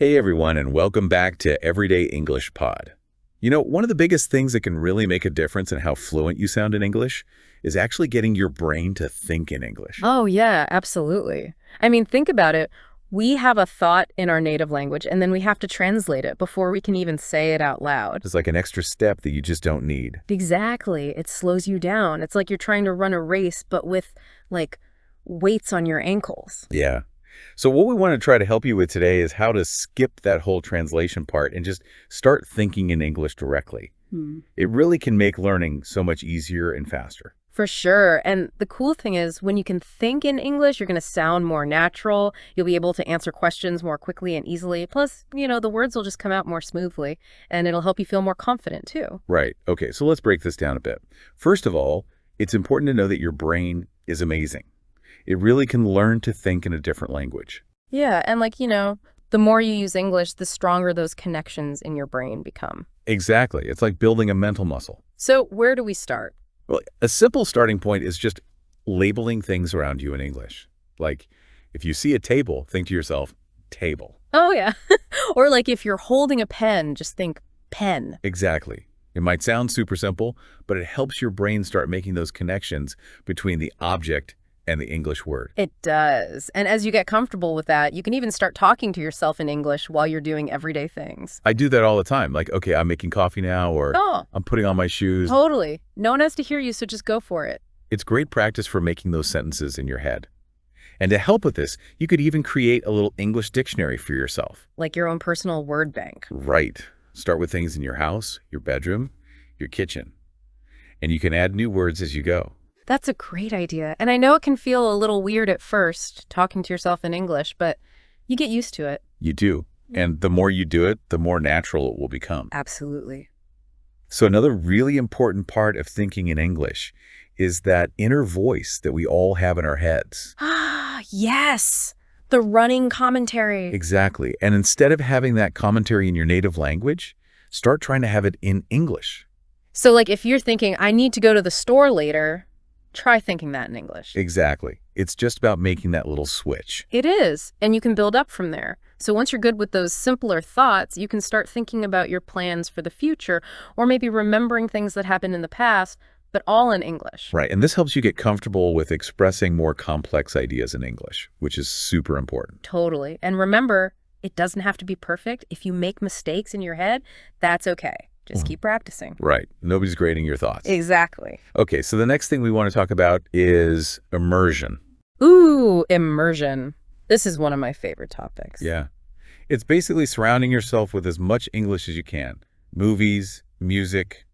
Hey everyone, and welcome back to Everyday English Pod. You know, one of the biggest things that can really make a difference in how fluent you sound in English is actually getting your brain to think in English. Oh, yeah, absolutely. I mean, think about it. We have a thought in our native language, and then we have to translate it before we can even say it out loud. It's like an extra step that you just don't need. Exactly. It slows you down. It's like you're trying to run a race, but with, like, weights on your ankles. Yeah. So what we want to try to help you with today is how to skip that whole translation part and just start thinking in English directly. It really can make learning so much easier and faster. For sure. And the cool thing is when you can think in English, you're going to sound more natural. You'll be able to answer questions more quickly and easily. Plus, the words will just come out more smoothly, and it'll help you feel more confident, too. Right. Okay, so let's break this down a bit. First of all, it's important to know that your brain is amazing. It really can learn to think in a different language. Yeah, and the more you use English, the stronger those connections in your brain become. Exactly. It's like building a mental muscle. So where do we start? Well, a simple starting point is just labeling things around you in English. Like, if you see a table, think to yourself, table. Oh, yeah. Or like if you're holding a pen, just think pen. Exactly. It might sound super simple, but it helps your brain start making those connections between the object and the English word. It does. And as you get comfortable with that, you can even start talking to yourself in English while you're doing everyday things. I do that all the time. Like, okay, I'm making coffee now, or I'm putting on my shoes. Totally. No one has to hear you, so just go for it. It's great practice for making those sentences in your head. And to help with this, you could even create a little English dictionary for yourself. Like your own personal word bank. Right. Start with things in your house, your bedroom, your kitchen. And you can add new words as you go. That's a great idea. And I know it can feel a little weird at first, talking to yourself in English, but you get used to it. You do. And the more you do it, the more natural it will become. Absolutely. So another really important part of thinking in English is that inner voice that we all have in our heads. Ah, yes. The running commentary. Exactly. And instead of having that commentary in your native language, start trying to have it in English. So like if you're thinking, I need to go to the store later, try thinking that in English. Exactly. It's just about making that little switch. It is, and you can build up from there. So once you're good with those simpler thoughts, you can start thinking about your plans for the future, or maybe remembering things that happened in the past, but all in English. Right, and this helps you get comfortable with expressing more complex ideas in English, which is super important. Totally. And remember, it doesn't have to be perfect. If you make mistakes in your head, that's okay. Just keep practicing. Right. Nobody's grading your thoughts. Exactly. Okay, so the next thing we want to talk about is immersion. Ooh, immersion. This is one of my favorite topics. Yeah. It's basically surrounding yourself with as much English as you can. Movies, music,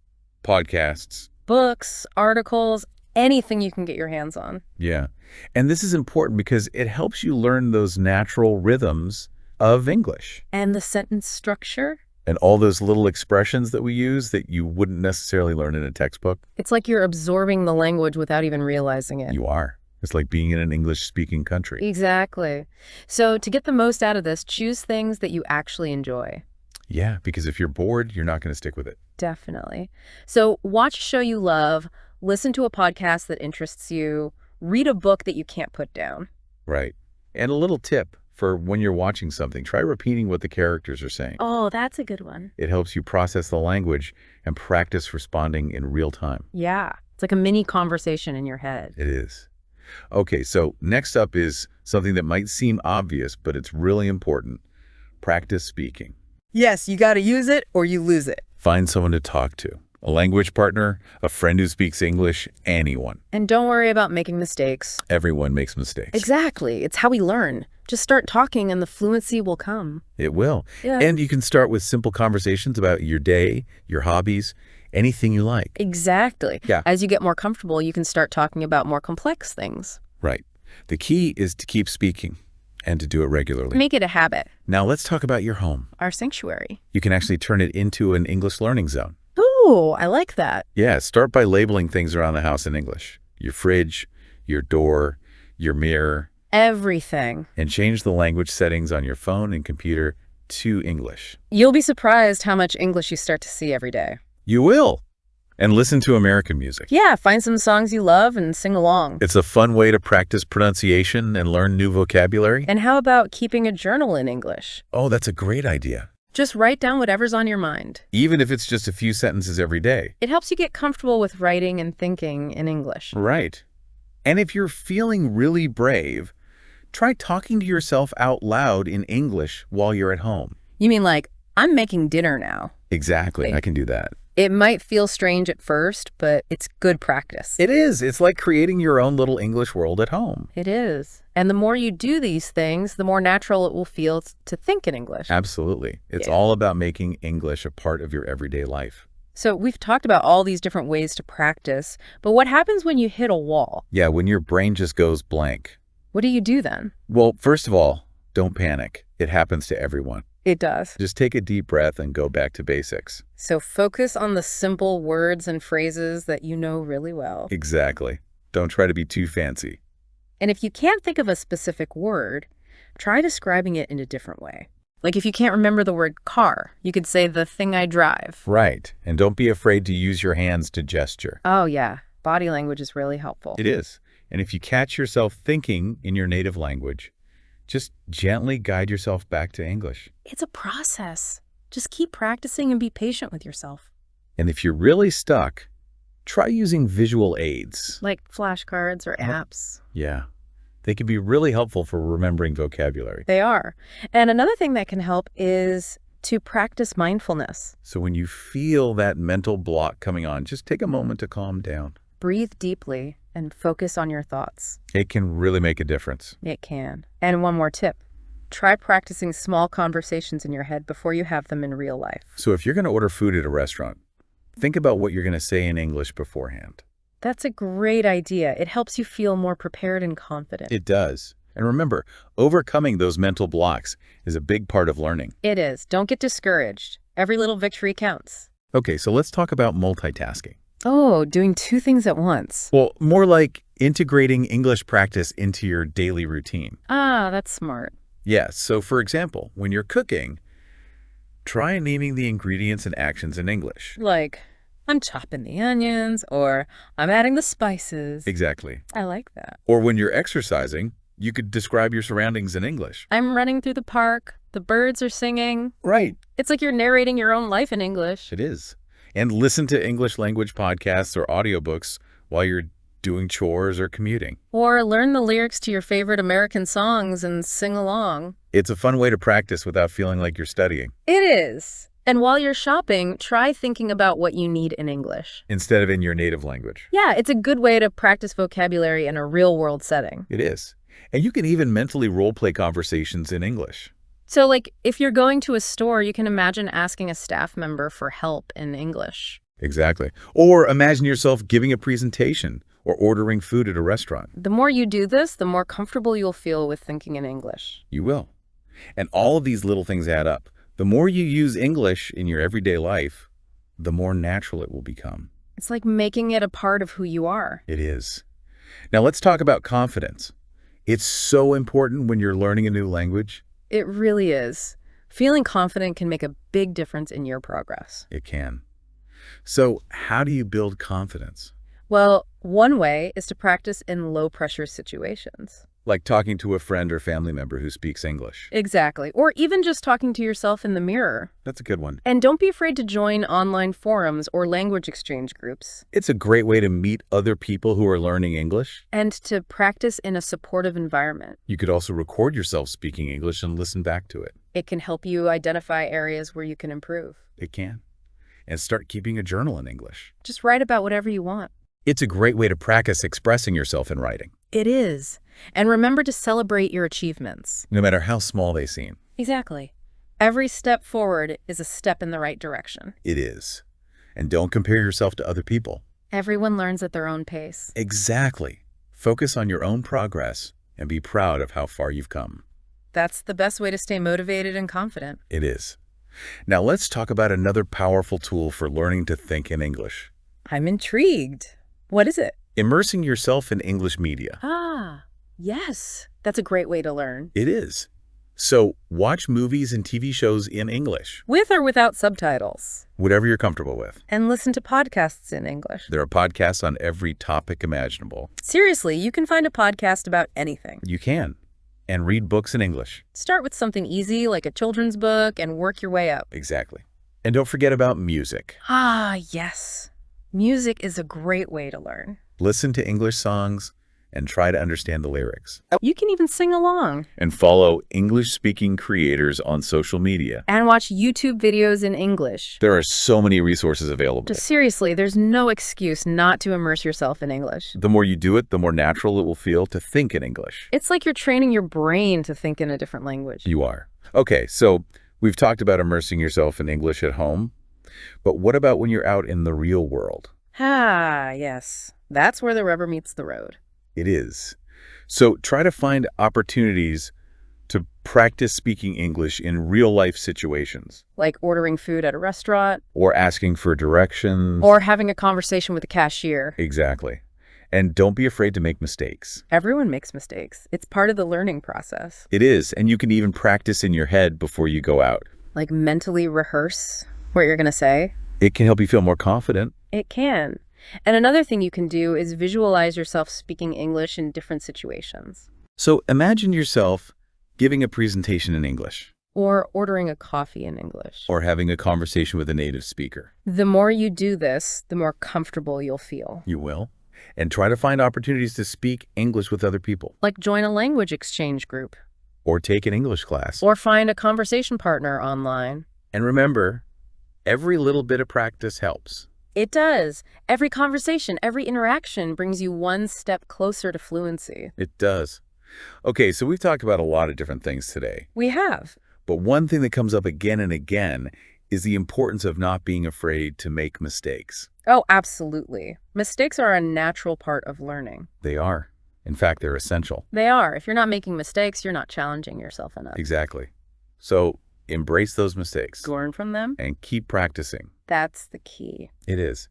podcasts. Books, articles, anything you can get your hands on. Yeah. And this is important because it helps you learn those natural rhythms of English. And the sentence structure. And all those little expressions that we use that you wouldn't necessarily learn in a textbook. It's like you're absorbing the language without even realizing it. You are. It's like being in an English-speaking country. Exactly. So to get the most out of this, choose things that you actually enjoy. Yeah, because if you're bored, you're not going to stick with it. Definitely. So watch a show you love, listen to a podcast that interests you, read a book that you can't put down. Right. And a little tip for when you're watching something, try repeating what the characters are saying. Oh, that's a good one. It helps you process the language and practice responding in real time. Yeah. It's like a mini conversation in your head. It is. Okay, so next up is something that might seem obvious, but it's really important. Practice speaking. Yes, you got to use it or you lose it. Find someone to talk to. A language partner, a friend who speaks English, anyone. And don't worry about making mistakes. Everyone makes mistakes. Exactly. It's how we learn. Just start talking and the fluency will come. It will. Yeah. And you can start with simple conversations about your day, your hobbies, anything you like. Exactly. Yeah. As you get more comfortable, you can start talking about more complex things. Right. The key is to keep speaking and to do it regularly. Make it a habit. Now let's talk about your home. Our sanctuary. You can actually turn it into an English learning zone. Ooh, I like that. Yeah, start by labeling things around the house in English. Your fridge, your door, your mirror. Everything. And change the language settings on your phone and computer to English. You'll be surprised how much English you start to see every day. You will. And listen to American music. Yeah, find some songs you love and sing along. It's a fun way to practice pronunciation and learn new vocabulary. And how about keeping a journal in English? Oh, that's a great idea. Just write down whatever's on your mind. Even if it's just a few sentences every day. It helps you get comfortable with writing and thinking in English. Right. And if you're feeling really brave, try talking to yourself out loud in English while you're at home. You mean like, I'm making dinner now? Exactly. I can do that. It might feel strange at first, but it's good practice. It is. It's like creating your own little English world at home. It is. And the more you do these things, the more natural it will feel to think in English. Absolutely. It's all about making English a part of your everyday life. So we've talked about all these different ways to practice, but what happens when you hit a wall? Yeah, when your brain just goes blank. What do you do then? Well, first of all, don't panic. It happens to everyone. It does. Just take a deep breath and go back to basics. So focus on the simple words and phrases that you know really well. Exactly. Don't try to be too fancy. And if you can't think of a specific word, try describing it in a different way. Like if you can't remember the word car, you could say the thing I drive. Right. And don't be afraid to use your hands to gesture. Oh, yeah. Body language is really helpful. It is. And if you catch yourself thinking in your native language, just gently guide yourself back to English. It's a process. Just keep practicing and be patient with yourself. And if you're really stuck, try using visual aids. Like flashcards or apps. Yeah. They can be really helpful for remembering vocabulary. They are. And another thing that can help is to practice mindfulness. So when you feel that mental block coming on, just take a moment to calm down. Breathe deeply and focus on your thoughts. It can really make a difference. It can. And one more tip. Try practicing small conversations in your head before you have them in real life. So if you're going to order food at a restaurant, think about what you're going to say in English beforehand. That's a great idea. It helps you feel more prepared and confident. It does. And remember, overcoming those mental blocks is a big part of learning. It is. Don't get discouraged. Every little victory counts. Okay, so let's talk about multitasking. Oh, doing two things at once. Well, more like integrating English practice into your daily routine. Ah, that's smart. Yes, so for example, when you're cooking, try naming the ingredients and actions in English. Like, I'm chopping the onions, or I'm adding the spices. Exactly. I like that. Or when you're exercising, you could describe your surroundings in English. I'm running through the park. The birds are singing. Right. It's like you're narrating your own life in English. It is. And listen to English language podcasts or audiobooks while you're doing chores or commuting. Or learn the lyrics to your favorite American songs and sing along. It's a fun way to practice without feeling like you're studying. It is. And while you're shopping, try thinking about what you need in English. Instead of in your native language. Yeah, it's a good way to practice vocabulary in a real-world setting. It is. And you can even mentally role-play conversations in English. So, like, if you're going to a store, you can imagine asking a staff member for help in English. Exactly. Or imagine yourself giving a presentation or ordering food at a restaurant. The more you do this, the more comfortable you'll feel with thinking in English. You will. And all of these little things add up. The more you use English in your everyday life, the more natural it will become. It's like making it a part of who you are. It is. Now let's talk about confidence. It's so important when you're learning a new language. It really is. Feeling confident can make a big difference in your progress. It can. So how do you build confidence? Well, one way is to practice in low-pressure situations. Like talking to a friend or family member who speaks English. Exactly. Or even just talking to yourself in the mirror. That's a good one. And don't be afraid to join online forums or language exchange groups. It's a great way to meet other people who are learning English. And to practice in a supportive environment. You could also record yourself speaking English and listen back to it. It can help you identify areas where you can improve. It can. And start keeping a journal in English. Just write about whatever you want. It's a great way to practice expressing yourself in writing. It is. And remember to celebrate your achievements. No matter how small they seem. Exactly. Every step forward is a step in the right direction. It is. And don't compare yourself to other people. Everyone learns at their own pace. Exactly. Focus on your own progress and be proud of how far you've come. That's the best way to stay motivated and confident. It is. Now let's talk about another powerful tool for learning to think in English. I'm intrigued. What is it? Immersing yourself in English media. Ah, yes. That's a great way to learn. It is. So watch movies and TV shows in English, With or without subtitles. whatever you're comfortable with. And listen to podcasts in English. There are podcasts on every topic imaginable. Seriously, you can find a podcast about anything. You can. And read books in English. Start with something easy like a children's book and work your way up. Exactly. And don't forget about music. Ah, yes. Music is a great way to learn. Listen to English songs and try to understand the lyrics. You can even sing along. And follow English-speaking creators on social media. And watch YouTube videos in English. There are so many resources available. Just seriously, there's no excuse not to immerse yourself in English. The more you do it, the more natural it will feel to think in English. It's like you're training your brain to think in a different language. You are. Okay, so we've talked about immersing yourself in English at home, but what about when you're out in the real world? Ah, yes. That's where the rubber meets the road. It is. So try to find opportunities to practice speaking English in real-life situations. Like ordering food at a restaurant. Or asking for directions. Or having a conversation with a cashier. Exactly. And don't be afraid to make mistakes. Everyone makes mistakes. It's part of the learning process. It is, and you can even practice in your head before you go out. Like mentally rehearse what you're going to say. It can help you feel more confident. It can. And another thing you can do is visualize yourself speaking English in different situations. So imagine yourself giving a presentation in English. Or ordering a coffee in English. Or having a conversation with a native speaker. The more you do this, the more comfortable you'll feel. You will. And try to find opportunities to speak English with other people. Like join a language exchange group. Or take an English class. Or find a conversation partner online. And remember, every little bit of practice helps. It does. Every conversation, every interaction brings you one step closer to fluency. It does. Okay, so we've talked about a lot of different things today. We have. But one thing that comes up again and again is the importance of not being afraid to make mistakes. Oh, absolutely. Mistakes are a natural part of learning. They are. In fact, they're essential. They are. If you're not making mistakes, you're not challenging yourself enough. Exactly. So embrace those mistakes. Learn from them. And keep practicing. That's the key. It is.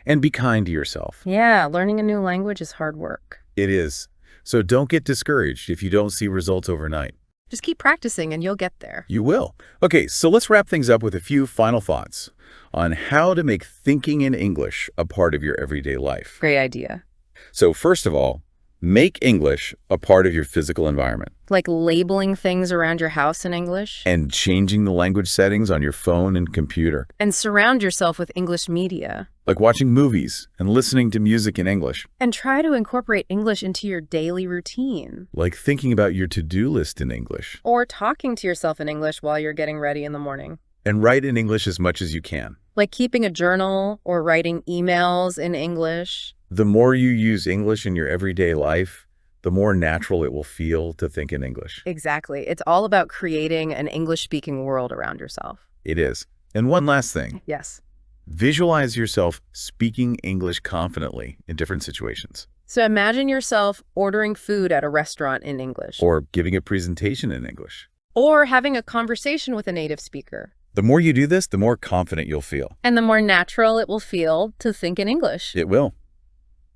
And be kind to yourself. Yeah, learning a new language is hard work. It is. So don't get discouraged if you don't see results overnight. Just keep practicing and you'll get there. You will. Okay, so let's wrap things up with a few final thoughts on how to make thinking in English a part of your everyday life. Great idea. So first of all, make English a part of your physical environment. Like labeling things around your house in English. And changing the language settings on your phone and computer. And surround yourself with English media. Like watching movies and listening to music in English. And try to incorporate English into your daily routine. Like thinking about your to-do list in English. Or talking to yourself in English while you're getting ready in the morning. And write in English as much as you can. Like keeping a journal or writing emails in English. The more you use English in your everyday life, the more natural it will feel to think in English. Exactly. It's all about creating an English-speaking world around yourself. It is. And one last thing. Yes. Visualize yourself speaking English confidently in different situations. So imagine yourself ordering food at a restaurant in English. Or giving a presentation in English. Or having a conversation with a native speaker. The more you do this, the more confident you'll feel. And the more natural it will feel to think in English. It will.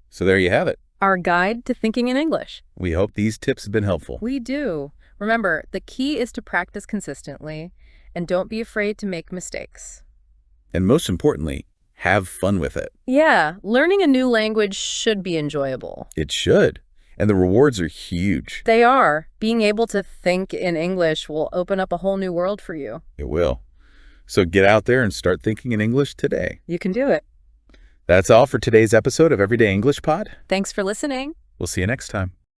So there you have it. Our guide to thinking in English. We hope these tips have been helpful. We do. Remember, the key is to practice consistently and don't be afraid to make mistakes. And most importantly, have fun with it. Yeah, learning a new language should be enjoyable. It should. And the rewards are huge. They are. Being able to think in English will open up a whole new world for you. It will. So get out there and start thinking in English today. You can do it. That's all for today's episode of Everyday English Pod. Thanks for listening. We'll see you next time.